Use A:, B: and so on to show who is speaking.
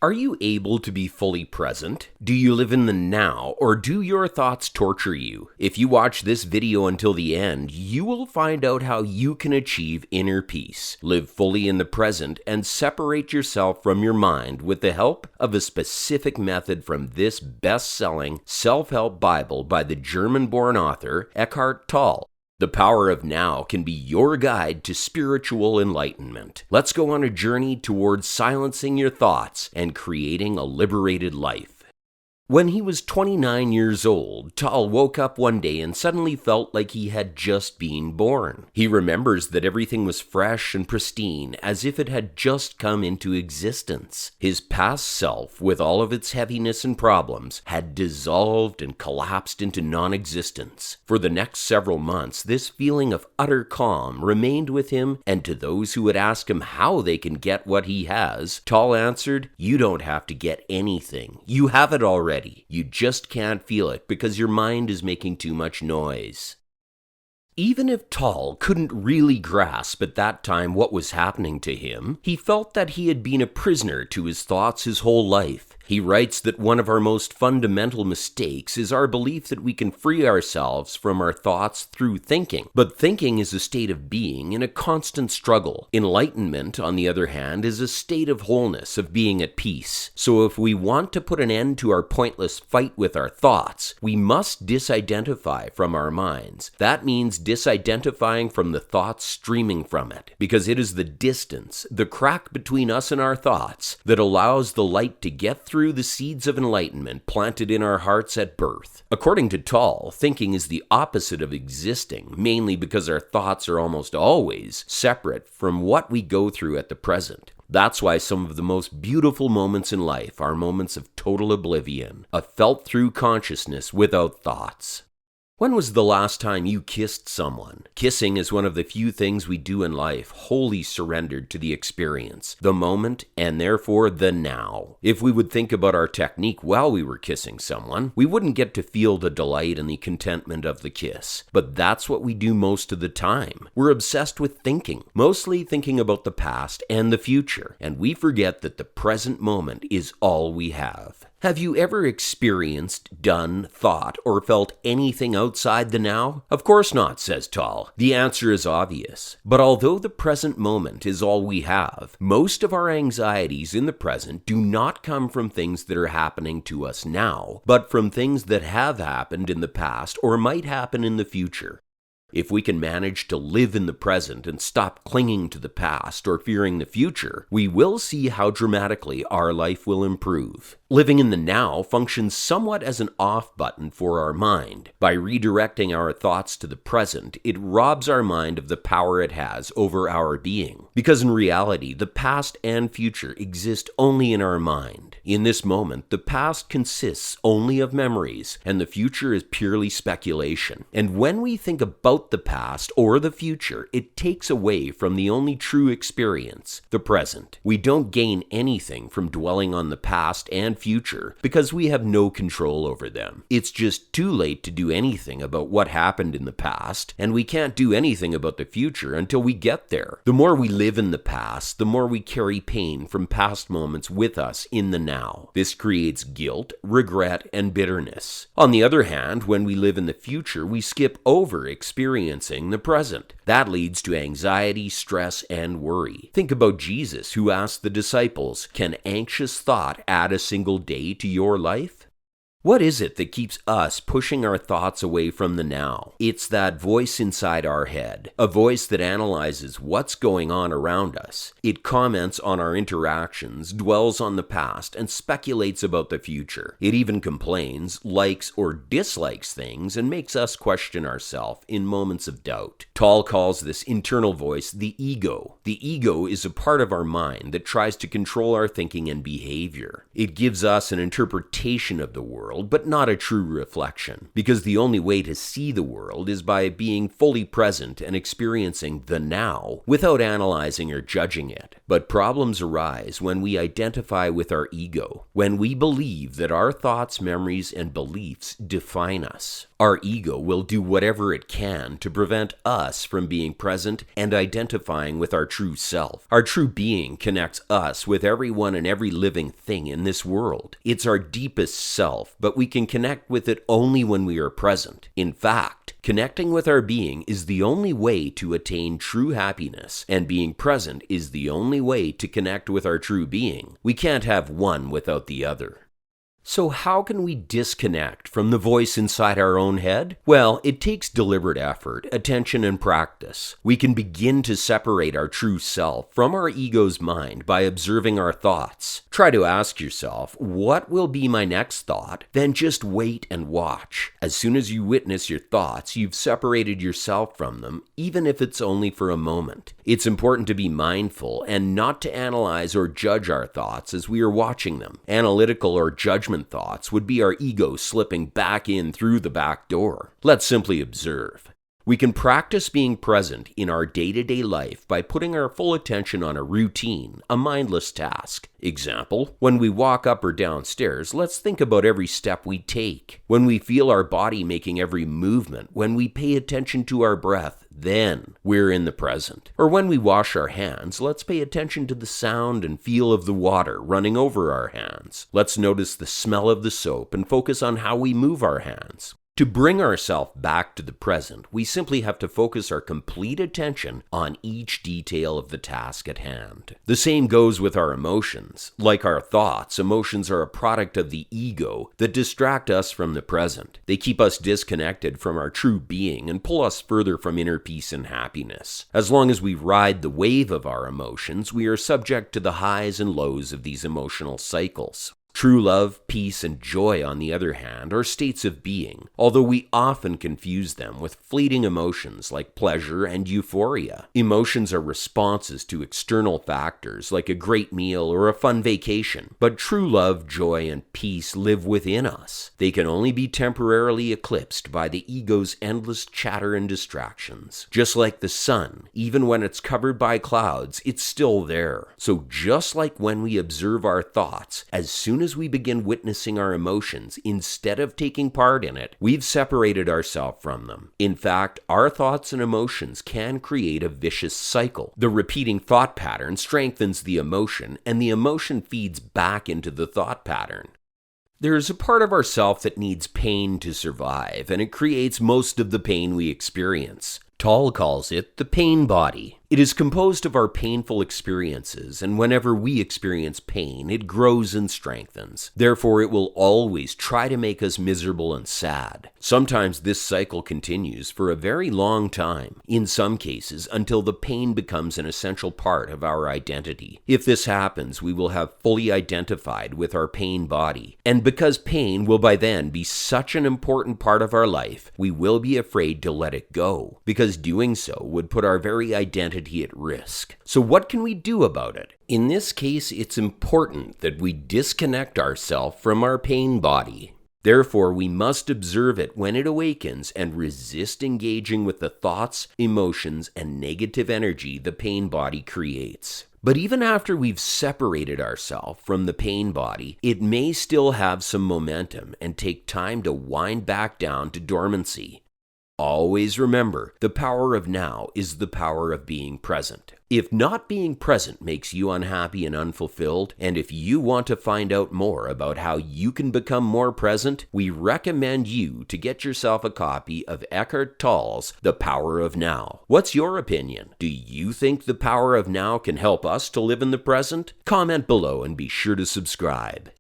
A: Are you able to be fully present? Do you live in the now, or do your thoughts torture you? If you watch this video until the end, you will find out how you can achieve inner peace, live fully in the present, and separate yourself from your mind with the help of a specific method from this best-selling self-help Bible by the German-born author Eckhart Tolle. The power of now can be your guide to spiritual enlightenment. Let's go on a journey towards silencing your thoughts and creating a liberated life. When he was 29 years old, Tolle woke up one day and suddenly felt like he had just been born. He remembers that everything was fresh and pristine, as if it had just come into existence. His past self, with all of its heaviness and problems, had dissolved and collapsed into non-existence. For the next several months, this feeling of utter calm remained with him, and to those who would ask him how they can get what he has, Tolle answered, "You don't have to get anything. You have it already. You just can't feel it because your mind is making too much noise." Even if Tolle couldn't really grasp at that time what was happening to him, he felt that he had been a prisoner to his thoughts his whole life. He writes that one of our most fundamental mistakes is our belief that we can free ourselves from our thoughts through thinking. But thinking is a state of being in a constant struggle. Enlightenment, on the other hand, is a state of wholeness, of being at peace. So if we want to put an end to our pointless fight with our thoughts, we must disidentify from our minds. That means disidentifying from the thoughts streaming from it, because it is the distance, the crack between us and our thoughts, that allows the light to get through the seeds of enlightenment planted in our hearts at birth. According to Tolle, thinking is the opposite of existing, mainly because our thoughts are almost always separate from what we go through at the present. That's why some of the most beautiful moments in life are moments of total oblivion, a felt-through consciousness without thoughts. When was the last time you kissed someone? Kissing is one of the few things we do in life wholly surrendered to the experience, the moment, and therefore the now. If we would think about our technique while we were kissing someone, we wouldn't get to feel the delight and the contentment of the kiss. But that's what we do most of the time. We're obsessed with thinking, mostly thinking about the past and the future, and we forget that the present moment is all we have. Have you ever experienced, done, thought, or felt anything outside the now? Of course not, says Tolle. The answer is obvious. But although the present moment is all we have, most of our anxieties in the present do not come from things that are happening to us now, but from things that have happened in the past or might happen in the future. If we can manage to live in the present and stop clinging to the past or fearing the future, we will see how dramatically our life will improve. Living in the now functions somewhat as an off button for our mind. By redirecting our thoughts to the present, it robs our mind of the power it has over our being. Because in reality, the past and future exist only in our mind. In this moment, the past consists only of memories, and the future is purely speculation. And when we think about the past or the future, it takes away from the only true experience, the present. We don't gain anything from dwelling on the past and future because we have no control over them. It's just too late to do anything about what happened in the past, and we can't do anything about the future until we get there. The more we live in the past, the more we carry pain from past moments with us in the now. This creates guilt, regret, and bitterness. On the other hand, when we live in the future, we skip over experiencing the present. That leads to anxiety, stress, and worry. Think about Jesus, who asked the disciples, "Can anxious thought add a single day to your life?" What is it that keeps us pushing our thoughts away from the now? It's that voice inside our head, a voice that analyzes what's going on around us. It comments on our interactions, dwells on the past, and speculates about the future. It even complains, likes, or dislikes things, and makes us question ourselves in moments of doubt. Tolle calls this internal voice the ego. The ego is a part of our mind that tries to control our thinking and behavior. It gives us an interpretation of the world world, but not a true reflection, because the only way to see the world is by being fully present and experiencing the now without analyzing or judging it. But problems arise when we identify with our ego, when we believe that our thoughts, memories, and beliefs define us. Our ego will do whatever it can to prevent us from being present and identifying with our true self. Our true being connects us with everyone and every living thing in this world. It's our deepest self, but we can connect with it only when we are present. In fact, connecting with our being is the only way to attain true happiness, and being present is the only way to connect with our true being. We can't have one without the other. So how can we disconnect from the voice inside our own head? Well, it takes deliberate effort, attention, and practice. We can begin to separate our true self from our ego's mind by observing our thoughts. Try to ask yourself, what will be my next thought? Then just wait and watch. As soon as you witness your thoughts, you've separated yourself from them, even if it's only for a moment. It's important to be mindful and not to analyze or judge our thoughts as we are watching them. Analytical or judgment thoughts would be our ego slipping back in through the back door. Let's simply observe. We can practice being present in our day-to-day life by putting our full attention on a routine, a mindless task. Example, when we walk up or down stairs, let's think about every step we take. When we feel our body making every movement, when we pay attention to our breath, then we're in the present. Or when we wash our hands, let's pay attention to the sound and feel of the water running over our hands. Let's notice the smell of the soap and focus on how we move our hands. To bring ourselves back to the present, we simply have to focus our complete attention on each detail of the task at hand. The same goes with our emotions. Like our thoughts, emotions are a product of the ego that distract us from the present. They keep us disconnected from our true being and pull us further from inner peace and happiness. As long as we ride the wave of our emotions, we are subject to the highs and lows of these emotional cycles. True love, peace, and joy, on the other hand, are states of being, although we often confuse them with fleeting emotions like pleasure and euphoria. Emotions are responses to external factors like a great meal or a fun vacation, but true love, joy, and peace live within us. They can only be temporarily eclipsed by the ego's endless chatter and distractions. Just like the sun, even when it's covered by clouds, it's still there. So just like when we observe our thoughts, as soon as we begin witnessing our emotions, instead of taking part in it, we've separated ourselves from them. In fact, our thoughts and emotions can create a vicious cycle. The repeating thought pattern strengthens the emotion, and the emotion feeds back into the thought pattern. There is a part of ourself that needs pain to survive, and it creates most of the pain we experience. Tull calls it the pain body. It is composed of our painful experiences, and whenever we experience pain, it grows and strengthens. Therefore, it will always try to make us miserable and sad. Sometimes this cycle continues for a very long time, in some cases until the pain becomes an essential part of our identity. If this happens, we will have fully identified with our pain body. And because pain will by then be such an important part of our life, we will be afraid to let it go, because doing so would put our very identity at risk. So what can we do about it? In this case, it's important that we disconnect ourselves from our pain body. Therefore, we must observe it when it awakens and resist engaging with the thoughts, emotions, and negative energy the pain body creates. But even after we've separated ourselves from the pain body, it may still have some momentum and take time to wind back down to dormancy. Always remember, the power of now is the power of being present. If not being present makes you unhappy and unfulfilled, and if you want to find out more about how you can become more present, we recommend you to get yourself a copy of Eckhart Tolle's The Power of Now. What's your opinion? Do you think the power of now can help us to live in the present? Comment below and be sure to subscribe.